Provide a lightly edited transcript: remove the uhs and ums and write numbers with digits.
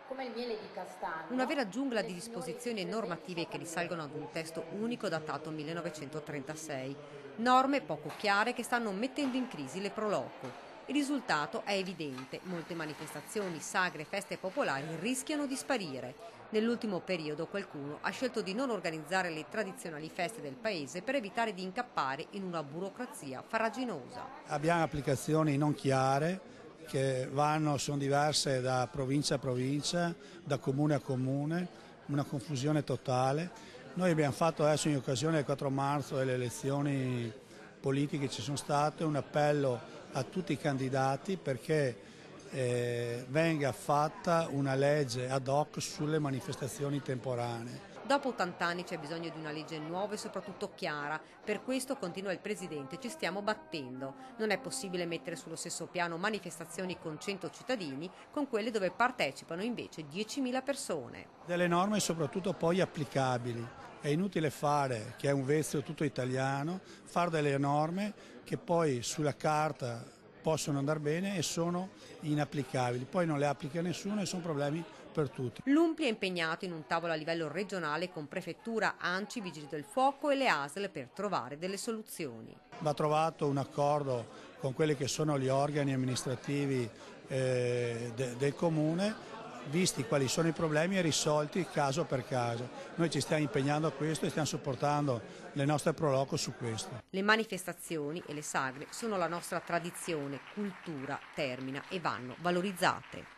come il miele di castagno. Una vera giungla di disposizioni normative che risalgono ad un testo unico datato 1936. Norme poco chiare che stanno mettendo in crisi le pro loco. Il risultato è evidente, molte manifestazioni, sagre e feste popolari rischiano di sparire. Nell'ultimo periodo qualcuno ha scelto di non organizzare le tradizionali feste del paese per evitare di incappare in una burocrazia farraginosa. Abbiamo applicazioni non chiare che sono diverse da provincia a provincia, da comune a comune, una confusione totale. Noi abbiamo fatto adesso in occasione del 4 marzo delle elezioni politiche che ci sono state un appello a tutti i candidati perché venga fatta una legge ad hoc sulle manifestazioni temporanee. Dopo 80 anni c'è bisogno di una legge nuova e soprattutto chiara. Per questo, continua il Presidente, ci stiamo battendo. Non è possibile mettere sullo stesso piano manifestazioni con 100 cittadini con quelle dove partecipano invece 10.000 persone. Delle norme soprattutto poi applicabili. È inutile fare, che è un vezzo tutto italiano, fare delle norme che poi sulla carta possono andare bene e sono inapplicabili. Poi non le applica nessuno e sono problemi per tutti. L'UNPLI è impegnato in un tavolo a livello regionale con prefettura, ANCI, Vigili del Fuoco e le ASL per trovare delle soluzioni. Va trovato un accordo con quelli che sono gli organi amministrativi del comune, visti quali sono i problemi e risolti caso per caso. Noi ci stiamo impegnando a questo e stiamo supportando le nostre pro loco su questo. Le manifestazioni e le sagre sono la nostra tradizione, cultura, termina e vanno valorizzate.